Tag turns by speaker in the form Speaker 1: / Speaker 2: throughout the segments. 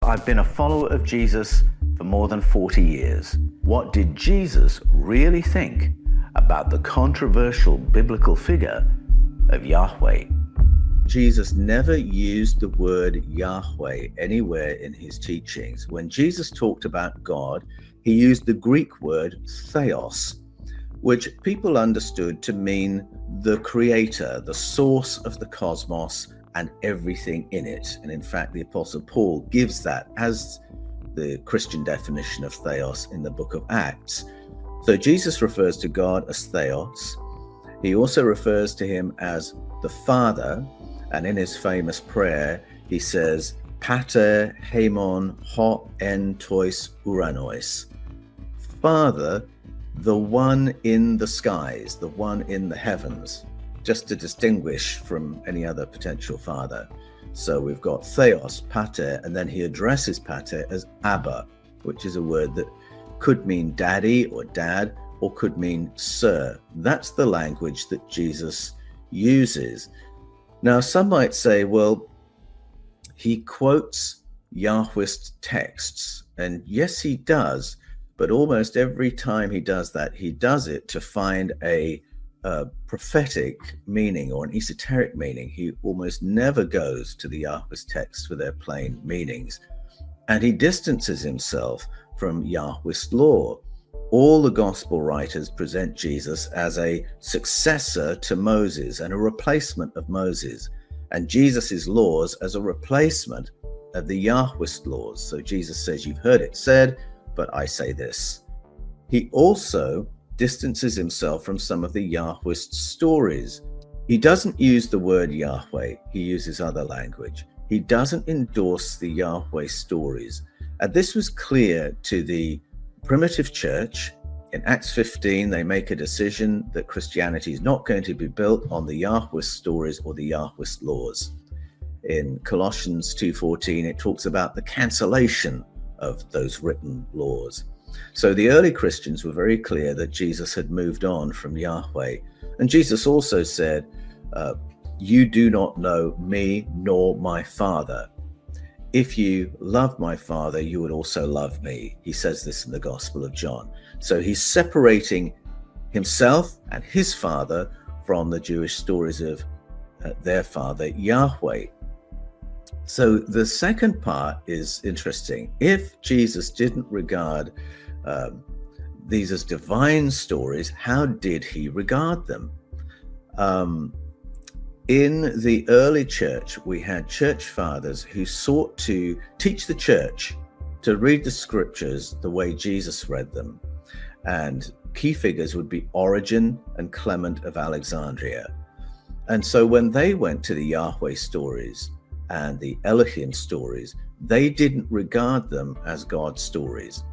Speaker 1: I've been a follower of Jesus for more than 40 years. What did Jesus really think about the controversial biblical figure of Yahweh?
Speaker 2: Jesus never used the word Yahweh anywhere in his teachings. When Jesus talked about God, he used the Greek word theos, which people understood to mean the creator, the source of the cosmos and everything in it. And in fact, the Apostle Paul gives that as the Christian definition of theos in the book of Acts. So Jesus refers to God as theos. He also refers to him as the Father. And in his famous prayer, he says, Pater hemon ho en tois uranois. Father, the one in the skies, the one in the heavens, just to distinguish from any other potential father. So we've got theos, pater, and then he addresses pater as Abba, which is a word that could mean daddy or dad, or could mean sir. That's the language that Jesus uses. Now, some might say, well, he quotes Yahwist texts, and yes, he does, but almost every time he does that, he does it to find a prophetic meaning or an esoteric meaning. He almost never goes to the Yahwist texts for their plain meanings, and he distances himself from Yahwist law. All the gospel writers present Jesus as a successor to Moses and a replacement of Moses, and Jesus's laws as a replacement of the Yahwist laws. So Jesus says, you've heard it said, but I say this. He also distances himself from some of the Yahwist stories. He doesn't use the word Yahweh, he uses other language. He doesn't endorse the Yahweh stories. And this was clear to the primitive church. In Acts 15, they make a decision that Christianity is not going to be built on the Yahwist stories or the Yahwist laws. In Colossians 2:14, it talks about the cancellation of those written laws. So the early Christians were very clear that Jesus had moved on from Yahweh. And Jesus also said, you do not know me nor my Father. If you love my Father, you would also love me. He says this in the Gospel of John. So he's separating himself and his Father from the Jewish stories of their father, Yahweh. So the second part is interesting. If Jesus didn't regard these as divine stories, how did he regard them? In the early church, we had church fathers who sought to teach the church to read the scriptures the way Jesus read them. And key figures would be Origen and Clement of Alexandria. And so when they went to the Yahweh stories and the Elohim stories, they didn't regard them as God's stories.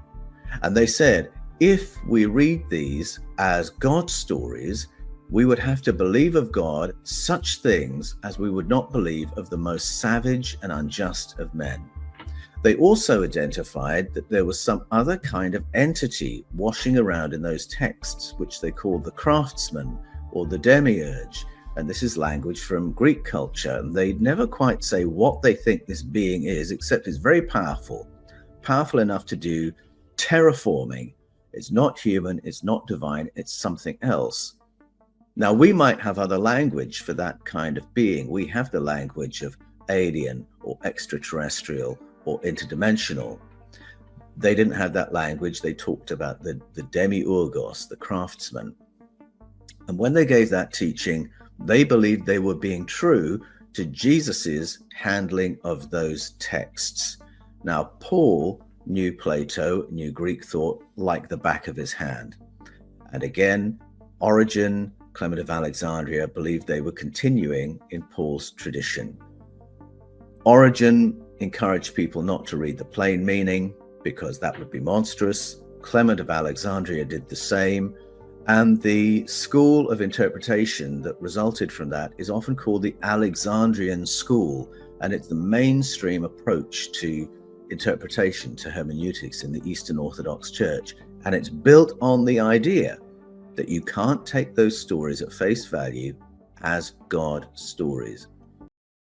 Speaker 2: And they said, if we read these as God's stories, we would have to believe of God such things as we would not believe of the most savage and unjust of men. They also identified that there was some other kind of entity washing around in those texts, which they called the craftsman or the demiurge. And this is language from Greek culture. And they never quite say what they think this being is, except it's very powerful enough to do terraforming. It's not human, it's not divine, it's something else. Now, we might have other language for that kind of being. We have the language of alien or extraterrestrial or interdimensional. They didn't have that language. They talked about the demiurgos, the craftsman. And when they gave that teaching, they believed they were being true to Jesus's handling of those texts. Now, Paul knew Plato, knew Greek thought like the back of his hand. And again, Origen, Clement of Alexandria believed they were continuing in Paul's tradition. Origen encouraged people not to read the plain meaning because that would be monstrous. Clement of Alexandria did the same. And the school of interpretation that resulted from that is often called the Alexandrian school. And it's the mainstream approach to interpretation, to hermeneutics in the Eastern Orthodox Church. And it's built on the idea that you can't take those stories at face value as God stories.